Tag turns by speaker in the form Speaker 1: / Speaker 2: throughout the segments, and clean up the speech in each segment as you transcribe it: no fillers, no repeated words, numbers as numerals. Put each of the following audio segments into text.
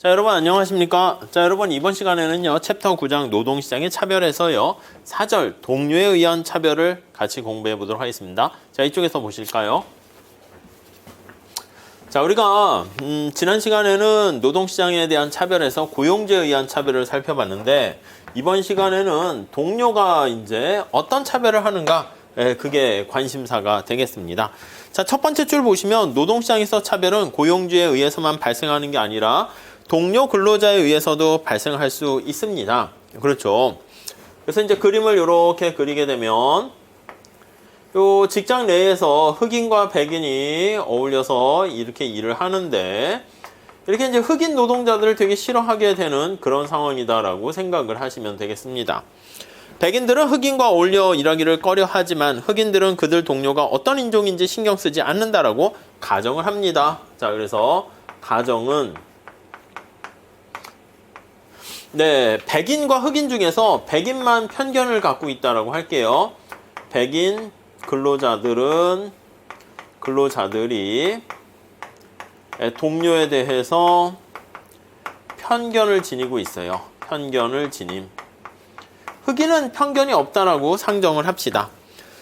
Speaker 1: 자, 여러분 안녕하십니까? 자, 여러분 이번 시간에는요, 챕터 9장 노동시장의 차별에서요, 4절 동료에 의한 차별을 같이 공부해 보도록 하겠습니다. 자, 이쪽에서 보실까요? 자, 우리가 지난 시간에는 노동시장에 대한 차별에서 고용주에 의한 차별을 살펴봤는데, 이번 시간에는 동료가 이제 어떤 차별을 하는가, 그게 관심사가 되겠습니다. 자, 첫 번째 줄 보시면 노동시장에서 차별은 고용주에 의해서만 발생하는 게 아니라 동료 근로자에 의해서도 발생할 수 있습니다. 그렇죠. 그래서 이제 그림을 이렇게 그리게 되면 요 직장 내에서 흑인과 백인이 어울려서 이렇게 일을 하는데, 이렇게 이제 흑인 노동자들을 되게 싫어하게 되는 그런 상황이다라고 생각을 하시면 되겠습니다. 백인들은 흑인과 어울려 일하기를 꺼려 하지만 흑인들은 그들 동료가 어떤 인종인지 신경 쓰지 않는다라고 가정을 합니다. 자, 그래서 가정은 백인과 흑인 중에서 백인만 편견을 갖고 있다라고 할게요. 백인 근로자들이 동료에 대해서 편견을 지니고 있어요. 편견을 지님. 흑인은 편견이 없다라고 상정을 합시다.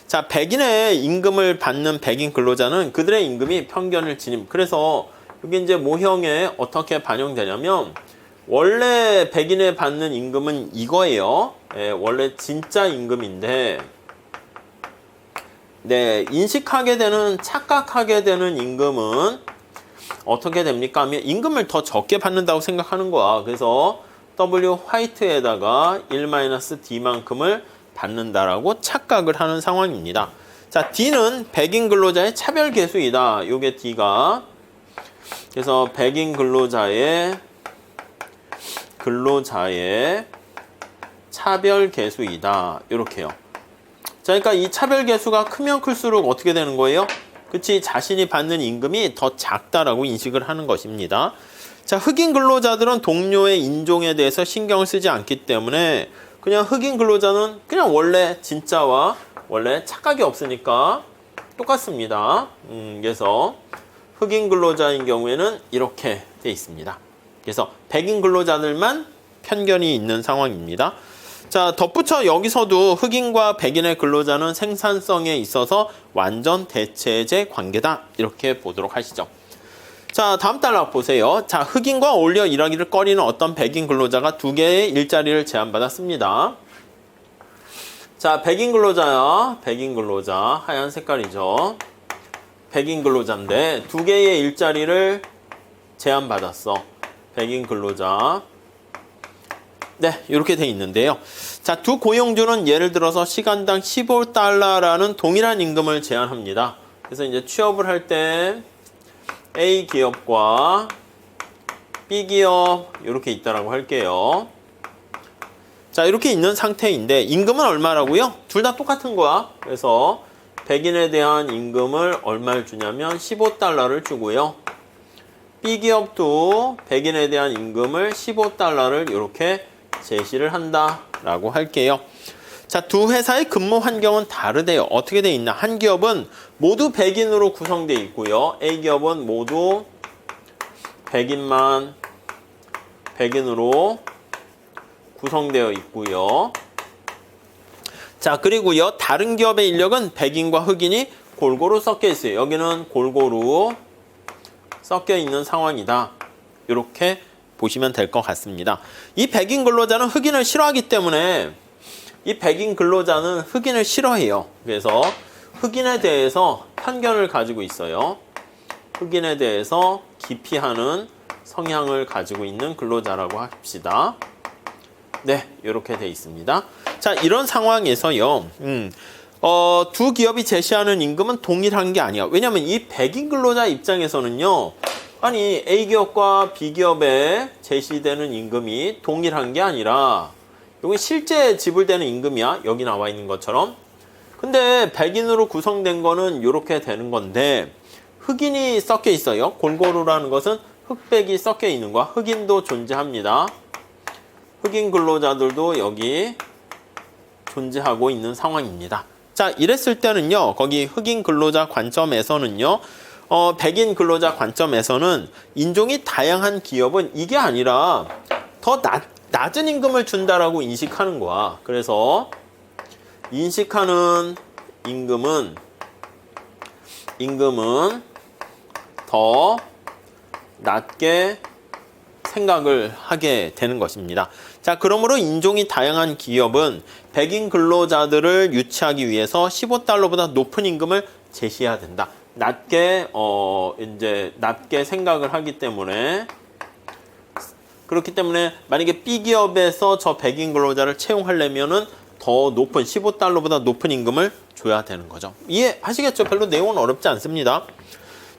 Speaker 1: 자, 백인의 임금을 받는 백인 근로자는 그들의 임금이 편견을 지님. 그래서 여기 이제 모형에 어떻게 반영되냐면, 원래 백인에 받는 임금은 이거예요. 원래 진짜 임금인데, 인식하게 되는, 착각하게 되는 임금은 어떻게 됩니까 하면 임금을 더 적게 받는다고 생각하는 거야. 그래서 W 화이트에다가 1-D만큼을 받는다라고 착각을 하는 상황입니다. 자, D는 백인 근로자의 차별 계수이다. 요게 D가. 그래서 백인 근로자의 차별 계수이다. 요렇게요. 자, 그러니까 이 차별 계수가 크면 클수록 어떻게 되는 거예요? 그치, 자신이 받는 임금이 더 작다라고 인식을 하는 것입니다. 자, 흑인 근로자들은 동료의 인종에 대해서 신경을 쓰지 않기 때문에 그냥 흑인 근로자는 그냥 원래 진짜와 원래 착각이 없으니까 똑같습니다. 그래서 흑인 근로자인 경우에는 이렇게 돼 있습니다. 그래서 백인 근로자들만 편견이 있는 상황입니다. 자, 덧붙여 여기서도 흑인과 백인의 근로자는 생산성에 있어서 완전 대체제 관계다. 이렇게 보도록 하시죠. 자, 다음 단락 보세요. 자, 흑인과 어울려 일하기를 꺼리는 어떤 백인 근로자가 2개의 일자리를 제안받았습니다. 자, 백인 근로자야. 백인 근로자. 하얀 색깔이죠. 백인 근로자인데 2개의 일자리를 제안받았어. 백인 근로자. 이렇게 돼 있는데요. 자, 두 고용주는 예를 들어서 시간당 $15라는 동일한 임금을 제안합니다. 그래서 이제 취업을 할 때 A 기업과 B 기업 이렇게 있다라고 할게요. 자, 이렇게 있는 상태인데 임금은 얼마라고요? 둘 다 똑같은 거야. 그래서 백인에 대한 임금을 얼마를 주냐면 $15를 주고요. B 기업도 백인에 대한 임금을 $15를 이렇게 제시를 한다라고 할게요. 자, 두 회사의 근무 환경은 다르대요. 어떻게 돼 있나? 한 기업은 모두 백인으로 구성되어 있고요. A 기업은 모두 백인으로 구성되어 있고요. 자, 그리고요, 다른 기업의 인력은 백인과 흑인이 골고루 섞여 있어요. 여기는 골고루 섞여 있는 상황이다. 이렇게 보시면 될 것 같습니다. 이 백인 근로자는 흑인을 싫어하기 때문에 이 백인 근로자는 흑인을 싫어해요. 그래서 흑인에 대해서 편견을 가지고 있어요. 흑인에 대해서 기피하는 성향을 가지고 있는 근로자라고 합시다. 이렇게 돼 있습니다. 자, 이런 상황에서요, 두 기업이 제시하는 임금은 동일한 게 아니야. 왜냐면 이 백인 근로자 입장에서는요, 아니, A 기업과 B 기업에 제시되는 임금이 동일한 게 아니라 이게 실제 지불되는 임금이야. 여기 나와 있는 것처럼. 근데 백인으로 구성된 거는 이렇게 되는 건데 흑인이 섞여 있어요. 골고루라는 것은 흑백이 섞여 있는 거야. 흑인도 존재합니다. 흑인 근로자들도 여기 존재하고 있는 상황입니다. 자, 이랬을 때는요, 거기 흑인 근로자 관점에서는요, 백인 근로자 관점에서는 인종이 다양한 기업은 이게 아니라 더 낮은 임금을 준다라고 인식하는 거야. 그래서 인식하는 임금은 더 낮게 생각을 하게 되는 것입니다. 자, 그러므로 인종이 다양한 기업은 백인 근로자들을 유치하기 위해서 15달러보다 높은 임금을 제시해야 된다. 낮게 생각을 하기 때문에, 그렇기 때문에 만약에 B 기업에서 저 백인 근로자를 채용하려면은 더 높은 15달러보다 높은 임금을 줘야 되는 거죠. 이해하시겠죠? 별로 내용은 어렵지 않습니다.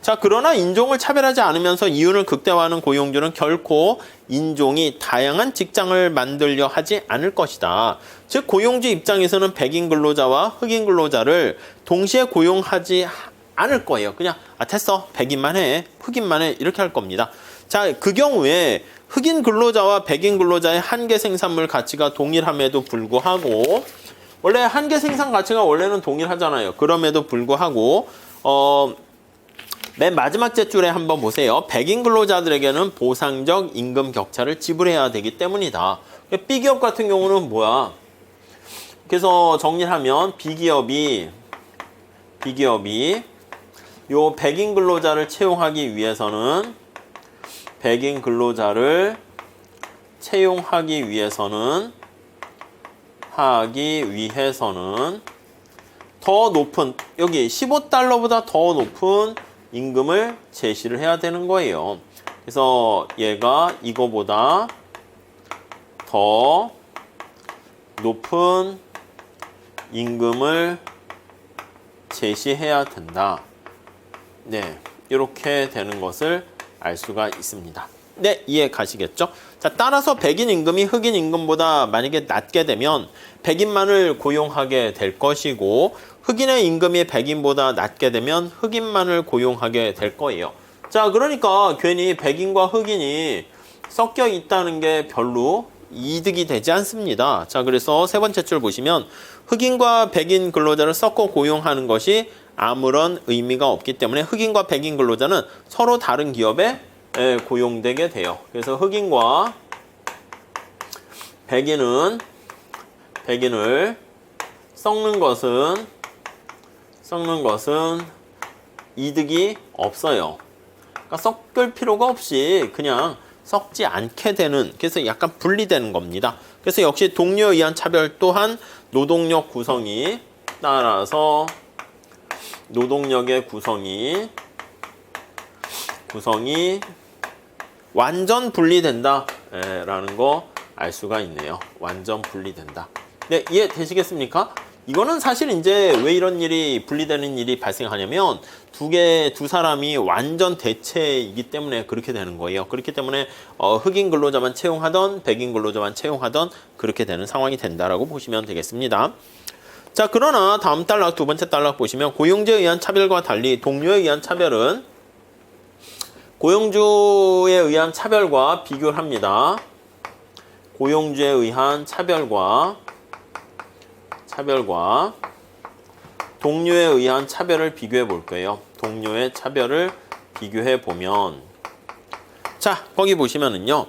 Speaker 1: 자, 그러나 인종을 차별하지 않으면서 이윤을 극대화하는 고용주는 결코 인종이 다양한 직장을 만들려 하지 않을 것이다. 즉, 고용주 입장에서는 백인 근로자와 흑인 근로자를 동시에 고용하지 않을 거예요. 그냥 됐어, 백인만 해, 흑인만 해, 이렇게 할 겁니다. 자, 그 경우에 흑인 근로자와 백인 근로자의 한계 생산물 가치가 동일함에도 불구하고, 원래 한계 생산 가치가 원래는 동일하잖아요. 그럼에도 불구하고 맨 마지막 째줄에 한번 보세요. 백인 근로자들에게는 보상적 임금 격차를 지불해야 되기 때문이다. B기업 같은 경우는 뭐야? 그래서 정리하면 B기업이 요 백인 근로자를 채용하기 위해서는 더 높은, 여기 15달러보다 더 높은 임금을 제시를 해야 되는 거예요. 그래서 얘가 이거보다 더 높은 임금을 제시해야 된다. 네, 이렇게 되는 것을 알 수가 있습니다. 네, 이해 가시겠죠? 자, 따라서 백인 임금이 흑인 임금보다 만약에 낮게 되면 백인만을 고용하게 될 것이고, 흑인의 임금이 백인보다 낮게 되면 흑인만을 고용하게 될 거예요. 자, 그러니까 괜히 백인과 흑인이 섞여 있다는 게 별로 이득이 되지 않습니다. 자, 그래서 세 번째 줄 보시면 흑인과 백인 근로자를 섞어 고용하는 것이 아무런 의미가 없기 때문에 흑인과 백인 근로자는 서로 다른 기업에 고용되게 돼요. 그래서 흑인과 백인을 섞는 것은 이득이 없어요. 그러니까 섞을 필요가 없이 그냥 섞지 않게 되는, 그래서 약간 분리되는 겁니다. 그래서 역시 동료에 의한 차별 또한 노동력 구성이 따라서 노동력의 구성이 완전 분리된다 라는 거 알 수가 있네요. 완전 분리된다. 네, 이해되시겠습니까? 이거는 사실 이제 왜 이런 일이 분리되는 일이 발생하냐면 두 사람이 완전 대체이기 때문에 그렇게 되는 거예요. 그렇기 때문에 흑인 근로자만 채용하던 백인 근로자만 채용하던 그렇게 되는 상황이 된다라고 보시면 되겠습니다. 자, 그러나 다음 단락, 두 번째 단락 보시면 고용주에 의한 차별과 달리 동료에 의한 차별은 고용주에 의한 차별과 비교를 합니다. 고용주에 의한 차별과 동료에 의한 차별을 비교해 볼 거예요. 동료의 차별을 비교해 보면, 자, 거기 보시면은요.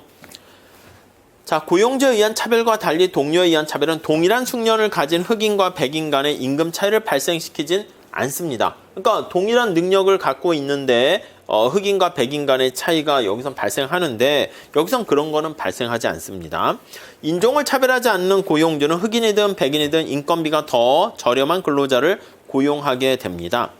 Speaker 1: 자, 고용주에 의한 차별과 달리 동료에 의한 차별은 동일한 숙련을 가진 흑인과 백인 간의 임금 차이를 발생시키진 않습니다. 그러니까 동일한 능력을 갖고 있는데 흑인과 백인 간의 차이가 여기선 발생하는데 여기선 그런 거는 발생하지 않습니다. 인종을 차별하지 않는 고용주는 흑인이든 백인이든 인건비가 더 저렴한 근로자를 고용하게 됩니다.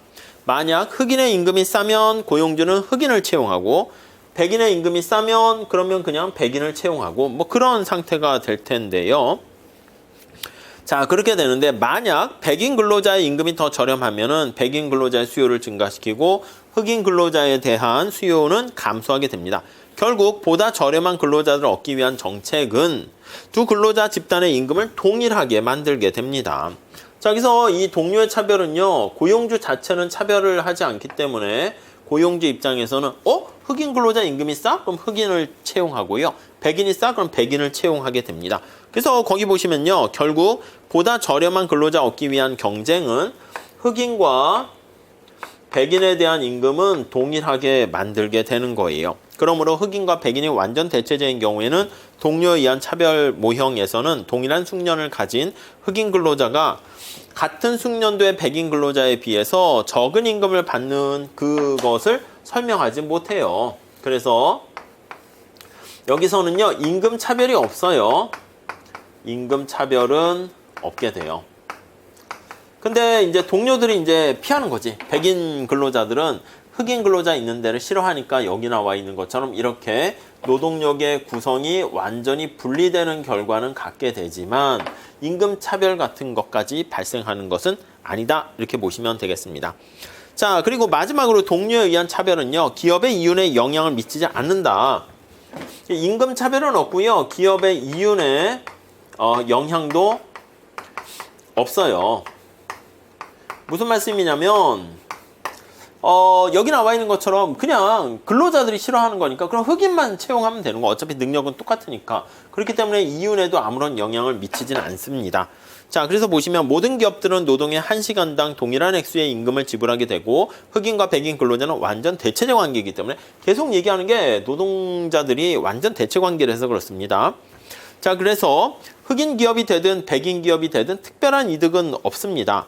Speaker 1: 만약 흑인의 임금이 싸면 고용주는 흑인을 채용하고 백인의 임금이 싸면 그러면 그냥 백인을 채용하고 뭐 그런 상태가 될 텐데요. 자, 그렇게 되는데 만약 백인 근로자의 임금이 더 저렴하면은 백인 근로자의 수요를 증가시키고 흑인 근로자에 대한 수요는 감소하게 됩니다. 결국 보다 저렴한 근로자들을 얻기 위한 정책은 두 근로자 집단의 임금을 동일하게 만들게 됩니다. 자, 여기서 이 동료의 차별은요, 고용주 자체는 차별을 하지 않기 때문에 고용주 입장에서는 흑인 근로자 임금이 싸? 그럼 흑인을 채용하고요. 백인이 싸? 그럼 백인을 채용하게 됩니다. 그래서 거기 보시면요. 결국 보다 저렴한 근로자 얻기 위한 경쟁은 흑인과 백인에 대한 임금은 동일하게 만들게 되는 거예요. 그러므로 흑인과 백인이 완전 대체제인 경우에는 동료에 의한 차별 모형에서는 동일한 숙련을 가진 흑인 근로자가 같은 숙련도의 백인 근로자에 비해서 적은 임금을 받는 그것을 설명하지 못해요. 그래서 여기서는요, 임금 차별이 없어요. 임금 차별은 없게 돼요. 근데 이제 동료들이 이제 피하는 거지. 백인 근로자들은 흑인 근로자 있는 데를 싫어하니까 여기 나와 있는 것처럼 이렇게 노동력의 구성이 완전히 분리되는 결과는 갖게 되지만 임금 차별 같은 것까지 발생하는 것은 아니다. 이렇게 보시면 되겠습니다. 자, 그리고 마지막으로 동료에 의한 차별은요, 기업의 이윤에 영향을 미치지 않는다. 임금 차별은 없고요, 기업의 이윤에 영향도 없어요. 무슨 말씀이냐면 여기 나와 있는 것처럼 그냥 근로자들이 싫어하는 거니까 그럼 흑인만 채용하면 되는 거. 어차피 능력은 똑같으니까. 그렇기 때문에 이윤에도 아무런 영향을 미치지는 않습니다. 자, 그래서 보시면 모든 기업들은 노동의 1시간당 동일한 액수의 임금을 지불하게 되고 흑인과 백인 근로자는 완전 대체제 관계이기 때문에 계속 얘기하는 게 노동자들이 완전 대체 관계를 해서 그렇습니다. 자, 그래서 흑인 기업이 되든 백인 기업이 되든 특별한 이득은 없습니다.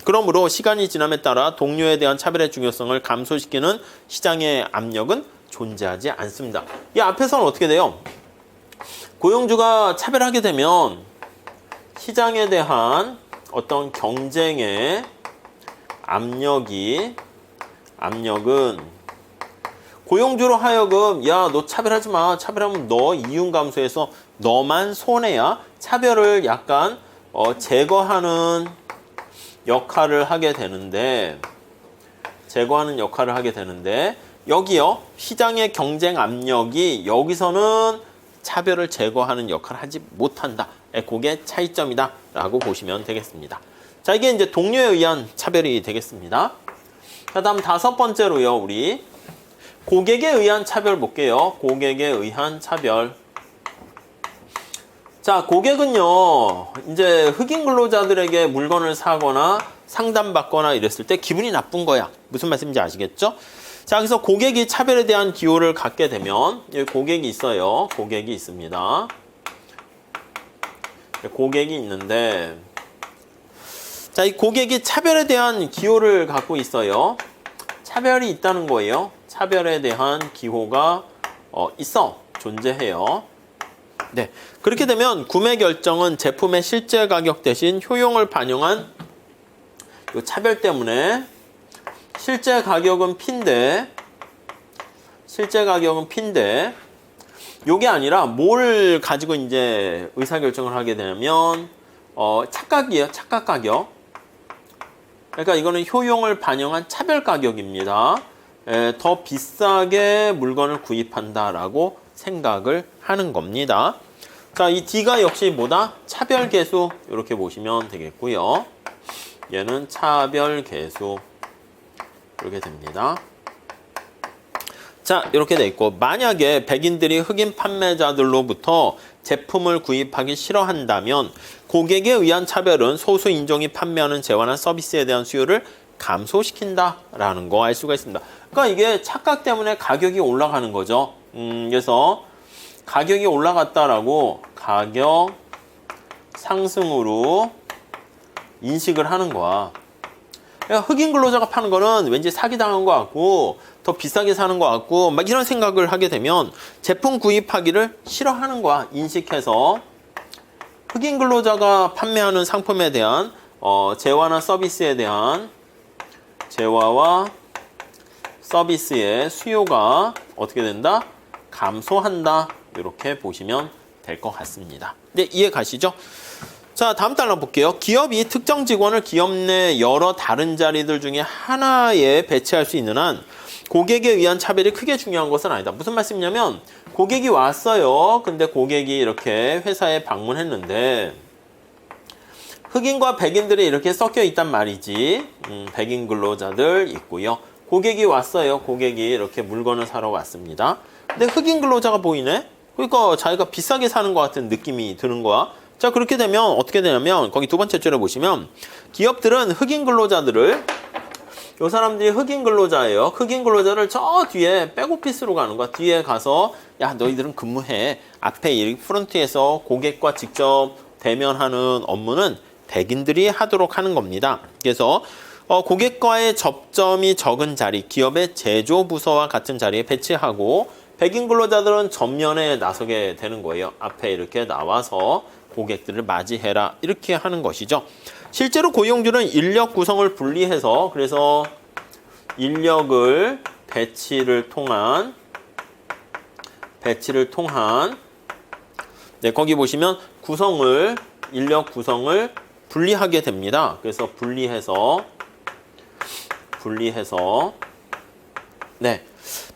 Speaker 1: 그러므로 시간이 지남에 따라 동료에 대한 차별의 중요성을 감소시키는 시장의 압력은 존재하지 않습니다. 이 앞에서는 어떻게 돼요? 고용주가 차별하게 되면 시장에 대한 어떤 경쟁의 압력은 고용주로 하여금 야, 너 차별하지 마. 차별하면 너 이윤 감소해서 너만 손해야. 차별을 약간 제거하는 역할을 하게 되는데 여기요. 시장의 경쟁 압력이 여기서는 차별을 제거하는 역할을 하지 못한다. 그게 차이점이다 라고 보시면 되겠습니다. 자, 이게 이제 동료에 의한 차별이 되겠습니다. 자, 다음 5번째로요. 우리 고객에 의한 차별 볼게요. 고객에 의한 차별. 자, 고객은요, 이제 흑인 근로자들에게 물건을 사거나 상담받거나 이랬을 때 기분이 나쁜 거야. 무슨 말씀인지 아시겠죠? 자, 그래서 고객이 차별에 대한 기호를 갖게 되면, 여기 고객이 있어요. 고객이 있습니다. 고객이 있는데, 자, 이 고객이 차별에 대한 기호를 갖고 있어요. 차별이 있다는 거예요. 차별에 대한 기호가 존재해요. 네, 그렇게 되면 구매 결정은 제품의 실제 가격 대신 효용을 반영한 이 차별 때문에 실제 가격은 P인데 요게 아니라 뭘 가지고 이제 의사결정을 하게 되면 착각이에요. 착각 가격. 그러니까 이거는 효용을 반영한 차별 가격입니다. 더 비싸게 물건을 구입한다라고 생각을 하는 겁니다. 자, 이 D가 역시 뭐다? 차별계수 이렇게 보시면 되겠고요. 얘는 차별계수 이렇게 됩니다. 자, 이렇게 돼 있고 만약에 백인들이 흑인 판매자들로부터 제품을 구입하기 싫어한다면 고객에 의한 차별은 소수 인종이 판매하는 재화나 서비스에 대한 수요를 감소시킨다라는 거 알 수가 있습니다. 그러니까 이게 착각 때문에 가격이 올라가는 거죠. 그래서 가격이 올라갔다라고 가격 상승으로 인식을 하는 거야. 그러니까 흑인 근로자가 파는 거는 왠지 사기당한 것 같고 더 비싸게 사는 것 같고 막 이런 생각을 하게 되면 제품 구입하기를 싫어하는 거야. 인식해서 흑인 근로자가 판매하는 상품에 대한 재화나 서비스에 대한 재화와 서비스의 수요가 어떻게 된다? 감소한다. 이렇게 보시면 될 것 같습니다. 네, 이해 가시죠? 자, 다음 달러 볼게요. 기업이 특정 직원을 기업 내 여러 다른 자리들 중에 하나에 배치할 수 있는 한 고객에 의한 차별이 크게 중요한 것은 아니다. 무슨 말씀이냐면 고객이 왔어요. 근데 고객이 이렇게 회사에 방문했는데 흑인과 백인들이 이렇게 섞여 있단 말이지. 백인 근로자들 있고요. 고객이 왔어요. 고객이 이렇게 물건을 사러 왔습니다. 근데 흑인 근로자가 보이네? 그러니까 자기가 비싸게 사는 것 같은 느낌이 드는 거야. 자, 그렇게 되면 어떻게 되냐면 거기 두 번째 줄에 보시면 기업들은 흑인 근로자들을 요 사람들이 흑인 근로자예요. 흑인 근로자를 저 뒤에 백오피스로 가는 거야. 뒤에 가서 야 너희들은 근무해. 앞에 이 프론트에서 고객과 직접 대면하는 업무는 백인들이 하도록 하는 겁니다. 그래서 고객과의 접점이 적은 자리, 기업의 제조부서와 같은 자리에 배치하고 백인 근로자들은 전면에 나서게 되는 거예요. 앞에 이렇게 나와서 고객들을 맞이해라 이렇게 하는 것이죠. 실제로 고용주는 인력 구성을 분리해서 그래서 인력을 배치를 통한 네, 거기 보시면 인력 구성을 분리하게 됩니다. 그래서 분리해서 네.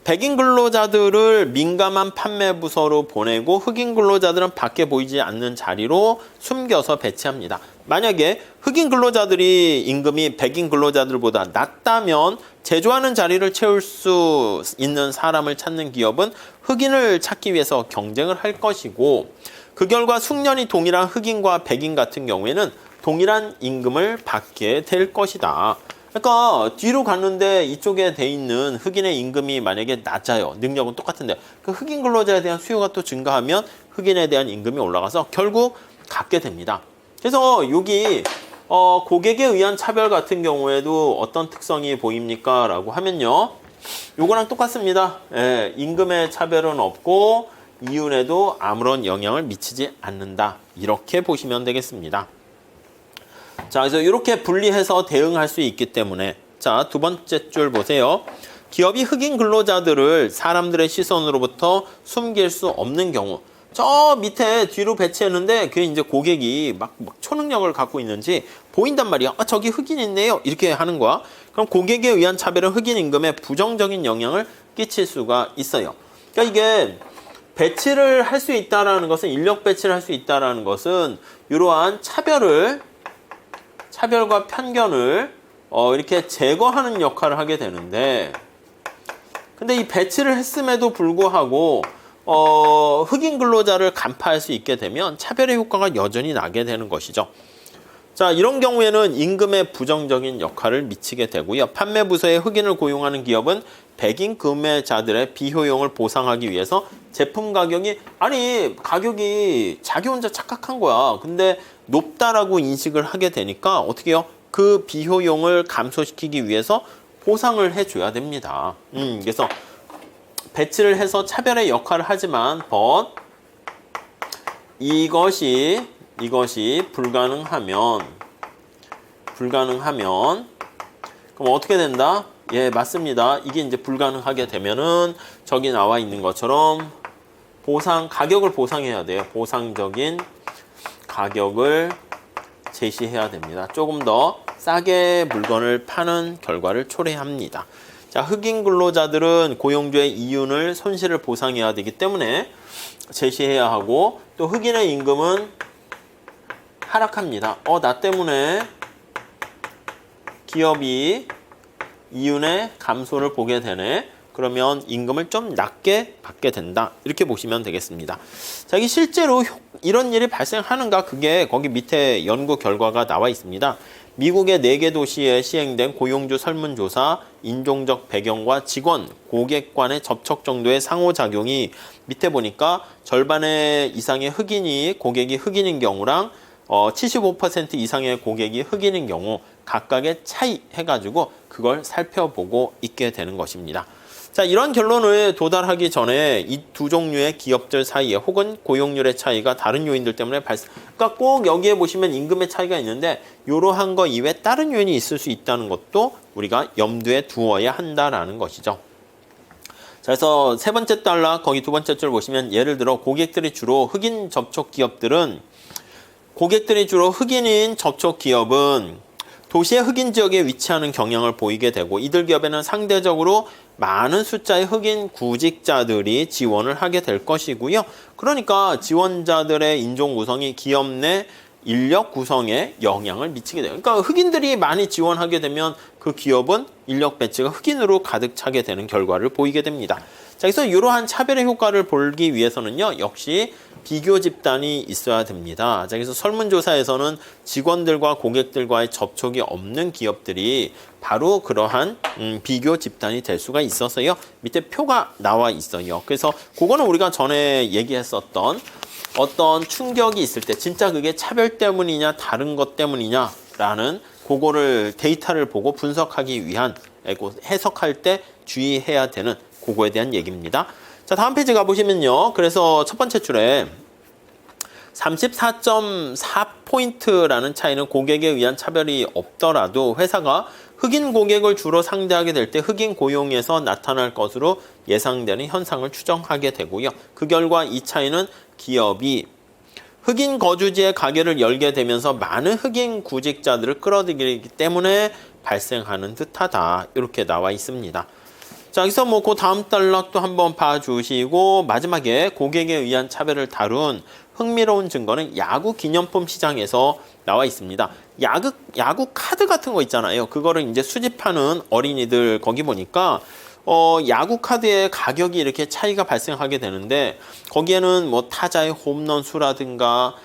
Speaker 1: 백인 근로자들을 민감한 판매 부서로 보내고 흑인 근로자들은 밖에 보이지 않는 자리로 숨겨서 배치합니다. 만약에 흑인 근로자들이 임금이 백인 근로자들보다 낮다면 제조하는 자리를 채울 수 있는 사람을 찾는 기업은 흑인을 찾기 위해서 경쟁을 할 것이고 그 결과 숙련이 동일한 흑인과 백인 같은 경우에는 동일한 임금을 받게 될 것이다. 그러니까 뒤로 갔는데 이쪽에 돼 있는 흑인의 임금이 만약에 낮아요. 능력은 똑같은데 그 흑인 근로자에 대한 수요가 또 증가하면 흑인에 대한 임금이 올라가서 결국 갖게 됩니다. 그래서 여기 고객에 의한 차별 같은 경우에도 어떤 특성이 보입니까? 라고 하면요. 요거랑 똑같습니다. 예, 임금의 차별은 없고 이윤에도 아무런 영향을 미치지 않는다. 이렇게 보시면 되겠습니다. 자, 그래서 이렇게 분리해서 대응할 수 있기 때문에 자, 두 번째 줄 보세요. 기업이 흑인 근로자들을 사람들의 시선으로부터 숨길 수 없는 경우 저 밑에 뒤로 배치했는데 그게 이제 고객이 막 초능력을 갖고 있는지 보인단 말이야. 아, 저기 흑인 있네요. 이렇게 하는 거야. 그럼 고객에 의한 차별은 흑인 임금에 부정적인 영향을 끼칠 수가 있어요. 그러니까 이게 배치를 할 수 있다라는 것은 인력 배치를 할 수 있다라는 것은 이러한 차별과 편견을 이렇게 제거하는 역할을 하게 되는데 근데 이 배치를 했음에도 불구하고 흑인 근로자를 간파할 수 있게 되면 차별의 효과가 여전히 나게 되는 것이죠. 자, 이런 경우에는 임금에 부정적인 역할을 미치게 되고요. 판매 부서에 흑인을 고용하는 기업은 백인 구매자들의 비효용을 보상하기 위해서 제품 가격이 자기 혼자 착각한 거야. 근데 높다라고 인식을 하게 되니까 어떻게 해요? 그 비효용을 감소시키기 위해서 보상을 해줘야 됩니다. 그래서 배치를 해서 차별의 역할을 하지만 이것이 불가능하면 그럼 어떻게 된다? 예, 맞습니다. 이게 이제 불가능하게 되면은 저기 나와 있는 것처럼 가격을 보상해야 돼요. 보상적인 가격을 제시해야 됩니다. 조금 더 싸게 물건을 파는 결과를 초래합니다. 자, 흑인 근로자들은 고용주의 이윤을 손실을 보상해야 되기 때문에 제시해야 하고 또 흑인의 임금은 하락합니다. 나 때문에 기업이 이윤의 감소를 보게 되네. 그러면 임금을 좀 낮게 받게 된다. 이렇게 보시면 되겠습니다. 자, 이게 실제로 이런 일이 발생하는가? 그게 거기 밑에 연구 결과가 나와 있습니다. 미국의 4개 도시에 시행된 고용주 설문조사, 인종적 배경과 직원, 고객 간의 접촉 정도의 상호작용이 밑에 보니까 절반의 이상의 고객이 흑인인 경우랑 75% 이상의 고객이 흑인인 경우 각각의 차이 해가지고 그걸 살펴보고 있게 되는 것입니다. 자, 이러한 결론에 도달하기 전에 이 두 종류의 기업들 사이에 혹은 고용률의 차이가 다른 요인들 때문에 그러니까 꼭 여기에 보시면 임금의 차이가 있는데 이러한 거 이외에 다른 요인이 있을 수 있다는 것도 우리가 염두에 두어야 한다라는 것이죠. 자, 그래서 세 번째 달러 거기 두 번째 줄 보시면 예를 들어 고객들이 주로 흑인 접촉 기업은 도시의 흑인 지역에 위치하는 경향을 보이게 되고 이들 기업에는 상대적으로 많은 숫자의 흑인 구직자들이 지원을 하게 될 것이고요. 그러니까 지원자들의 인종 구성이 기업 내 인력 구성에 영향을 미치게 돼요. 그러니까 흑인들이 많이 지원하게 되면 그 기업은 인력 배치가 흑인으로 가득 차게 되는 결과를 보이게 됩니다. 자, 그래서 이러한 차별의 효과를 보기 위해서는요. 역시 비교 집단이 있어야 됩니다. 자, 그래서 설문조사에서는 직원들과 고객들과의 접촉이 없는 기업들이 바로 그러한 비교 집단이 될 수가 있어서요. 밑에 표가 나와 있어요. 그래서 그거는 우리가 전에 얘기했었던 어떤 충격이 있을 때 진짜 그게 차별 때문이냐 다른 것 때문이냐라는 그거를 데이터를 보고 분석하기 위한 해석할 때 주의해야 되는 그거에 대한 얘기입니다. 자, 다음 페이지 가보시면요. 그래서 첫 번째 줄에 34.4포인트라는 차이는 고객에 의한 차별이 없더라도 회사가 흑인 고객을 주로 상대하게 될 때 흑인 고용에서 나타날 것으로 예상되는 현상을 추정하게 되고요. 그 결과 이 차이는 기업이 흑인 거주지에 가게를 열게 되면서 많은 흑인 구직자들을 끌어들이기 때문에 발생하는 듯하다. 이렇게 나와 있습니다. 자, 여기서 그 다음 단락도 한번 봐주시고 마지막에 고객에 의한 차별을 다룬 흥미로운 증거는 야구 기념품 시장에서 나와 있습니다. 야구 카드 같은 거 있잖아요. 그거를 이제 수집하는 어린이들 거기 보니까 야구 카드의 가격이 이렇게 차이가 발생하게 되는데 거기에는 뭐 타자의 홈런 수라든가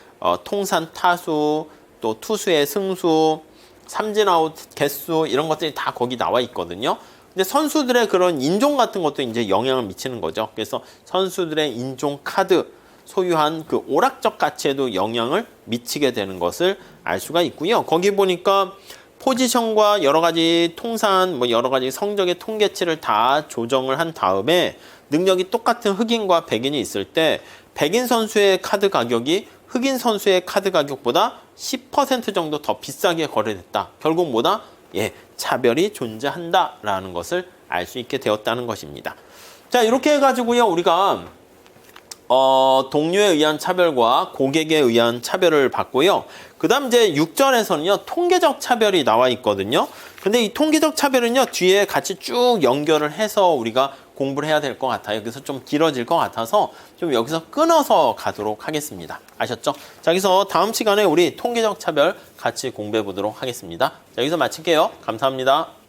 Speaker 1: 통산 타수, 또 투수의 승수, 삼진 아웃 개수 이런 것들이 다 거기 나와 있거든요. 근데 선수들의 그런 인종 같은 것도 이제 영향을 미치는 거죠. 그래서 선수들의 인종 카드 소유한 그 오락적 가치에도 영향을 미치게 되는 것을 알 수가 있고요. 거기 보니까 포지션과 여러 가지 통산, 여러 가지 성적의 통계치를 다 조정을 한 다음에 능력이 똑같은 흑인과 백인이 있을 때 백인 선수의 카드 가격이 흑인 선수의 카드 가격보다 10% 정도 더 비싸게 거래됐다. 결국 뭐다? 차별이 존재한다라는 것을 알 수 있게 되었다는 것입니다. 자, 이렇게 해가지고요, 우리가 동료에 의한 차별과 고객에 의한 차별을 봤고요. 그 다음 이제 6절에서는요, 통계적 차별이 나와 있거든요. 근데 이 통계적 차별은요, 뒤에 같이 쭉 연결을 해서 우리가 공부를 해야 될 것 같아요. 그래서 좀 길어질 것 같아서 좀 여기서 끊어서 가도록 하겠습니다. 아셨죠? 자, 여기서 다음 시간에 우리 통계적 차별 같이 공부해 보도록 하겠습니다. 자, 여기서 마칠게요. 감사합니다.